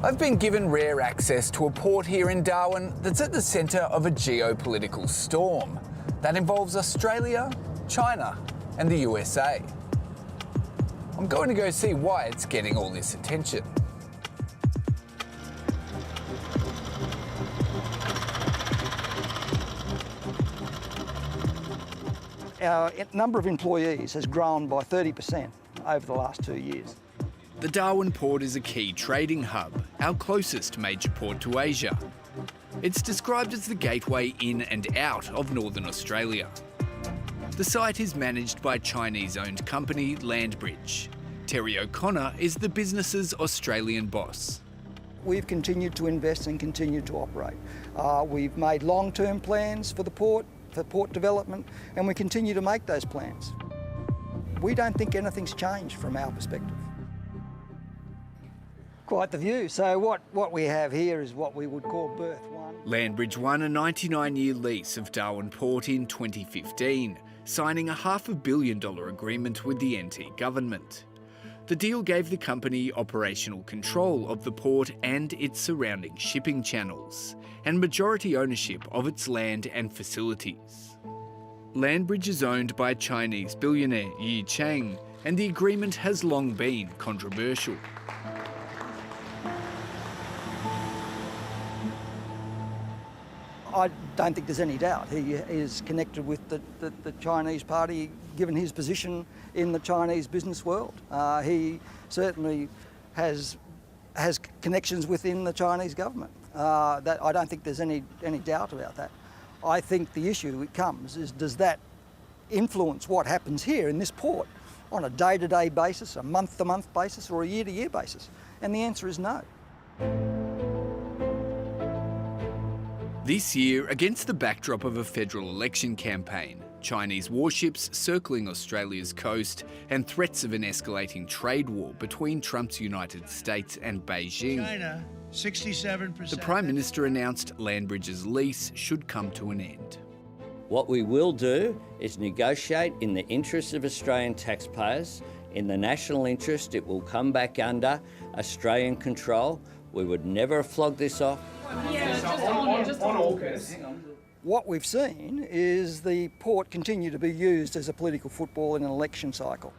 I've been given rare access to a port here in Darwin that's at the centre of a geopolitical storm that involves Australia, China and the USA. I'm going to go see why it's getting all this attention. Our number of employees has grown by 30% over the last 2 years. The Darwin port is a key trading hub, our closest major port to Asia. It's described as the gateway in and out of Northern Australia. The site is managed by Chinese-owned company Landbridge. Terry O'Connor is the business's Australian boss. We've continued to invest and continued to operate. We've made long-term plans for the port, for port development, and we continue to make those plans. We don't think anything's changed from our perspective. Quite the view. So what we have here is what we would call Berth 1. Landbridge won a 99-year lease of Darwin Port in 2015, signing a $500 million agreement with the NT government. The deal gave the company operational control of the port and its surrounding shipping channels, and majority ownership of its land and facilities. Landbridge is owned by Chinese billionaire Yi Chang, and the agreement has long been controversial. I don't think there's any doubt he is connected with the Chinese party, given his position in the Chinese business world. He certainly has connections within the Chinese government. That I don't think there's any doubt about that. I think the issue it comes is, does that influence what happens here in this port on a day-to-day basis, a month-to-month basis, or a year-to-year basis? And the answer is no. This year, against the backdrop of a federal election campaign, Chinese warships circling Australia's coast, and threats of an escalating trade war between Trump's United States and Beijing, China, 67%. the Prime Minister announced Landbridge's lease should come to an end. What we will do is negotiate in the interests of Australian taxpayers. In the national interest, it will come back under Australian control. We would never have flogged this off. On August. What we've seen is the port continue to be used as a political football in an election cycle.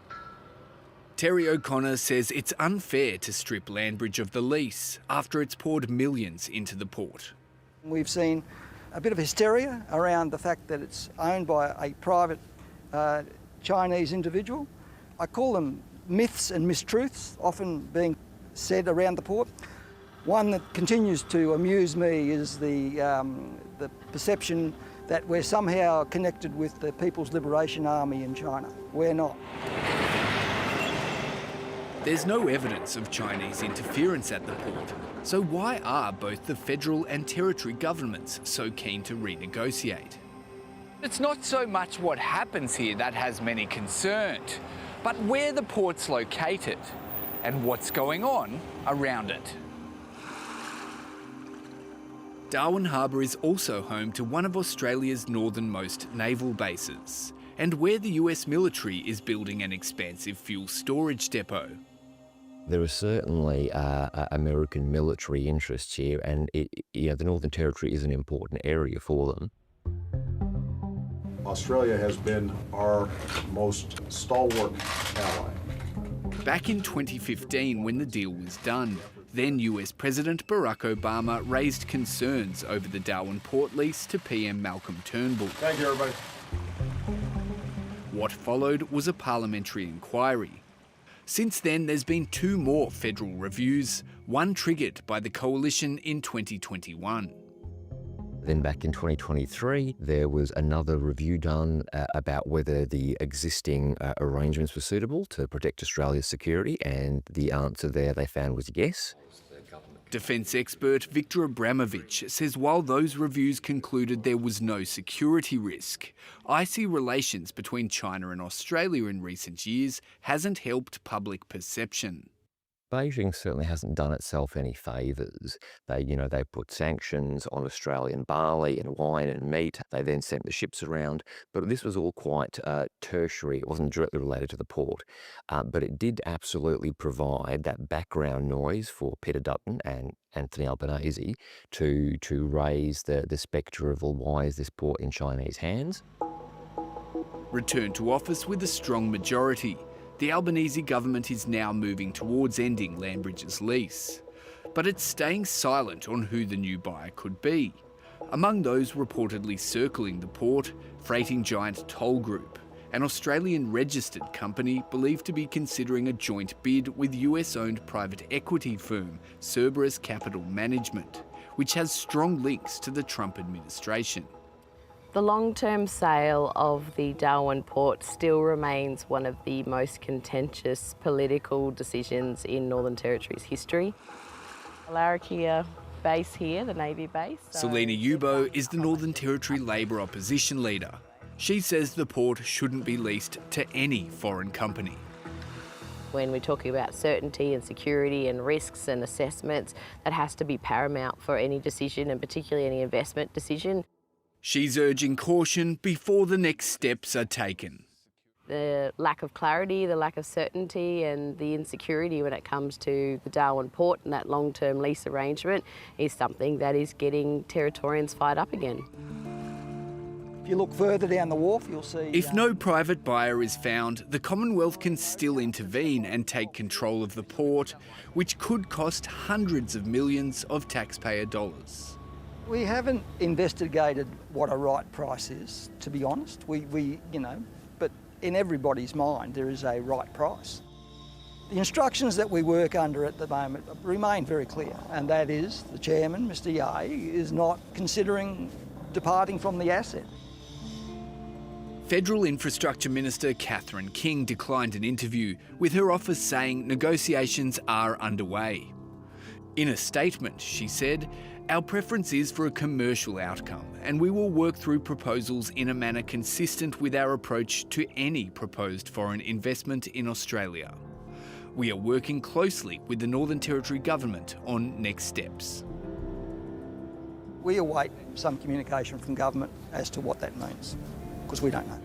Terry O'Connor says it's unfair to strip Landbridge of the lease after it's poured millions into the port. We've seen a bit of hysteria around the fact that it's owned by a private Chinese individual. I call them myths and mistruths, often being said around the port. One that continues to amuse me is the perception that we're somehow connected with the People's Liberation Army in China. We're not. There's no evidence of Chinese interference at the port, so why are both the federal and territory governments so keen to renegotiate? It's not so much what happens here that has many concerned, but where the port's located and what's going on around it. Darwin Harbour is also home to one of Australia's northernmost naval bases, and where the US military is building an expansive fuel storage depot. There are certainly American military interests here, and the Northern Territory is an important area for them. Australia has been our most stalwart ally. Back in 2015, when the deal was done, then US President Barack Obama raised concerns over the Darwin port lease to PM Malcolm Turnbull. Thank you, everybody. What followed was a parliamentary inquiry. Since then, there's been 2 more federal reviews, one triggered by the coalition in 2021. Then back in 2023, there was another review done about whether the existing arrangements were suitable to protect Australia's security, and the answer there they found was yes. Defence expert Victor Abramovich says while those reviews concluded there was no security risk, icy relations between China and Australia in recent years hasn't helped public perception. Beijing certainly hasn't done itself any favours. They put sanctions on Australian barley and wine and meat. They then sent the ships around, but this was all quite tertiary. It wasn't directly related to the port, but it did absolutely provide that background noise for Peter Dutton and Anthony Albanese to raise the spectre of, well, why is this port in Chinese hands? Returned to office with a strong majority, the Albanese government is now moving towards ending Landbridge's lease. But it's staying silent on who the new buyer could be. Among those reportedly circling the port, freighting giant Toll Group, an Australian registered company believed to be considering a joint bid with US-owned private equity firm Cerberus Capital Management, which has strong links to the Trump administration. The long-term sale of the Darwin port still remains one of the most contentious political decisions in Northern Territory's history. Larrakia base here, the Navy base. Selina Yubo is the Northern Territory Labor opposition leader. She says the port shouldn't be leased to any foreign company. When we're talking about certainty and security and risks and assessments, that has to be paramount for any decision, and particularly any investment decision. She's urging caution before the next steps are taken. The lack of clarity, the lack of certainty and the insecurity when it comes to the Darwin port and that long-term lease arrangement is something that is getting Territorians fired up again. If you look further down the wharf, you'll see... If no private buyer is found, the Commonwealth can still intervene and take control of the port, which could cost hundreds of millions of taxpayer dollars. We haven't investigated what a right price is, to be honest. But in everybody's mind, there is a right price. The instructions that we work under at the moment remain very clear, and that is the chairman, Mr. Yeh, is not considering departing from the asset. Federal Infrastructure Minister Catherine King declined an interview, with her office saying negotiations are underway. In a statement, she said, "Our preference is for a commercial outcome, and we will work through proposals in a manner consistent with our approach to any proposed foreign investment in Australia. We are working closely with the Northern Territory Government on next steps." We await some communication from government as to what that means, because we don't know.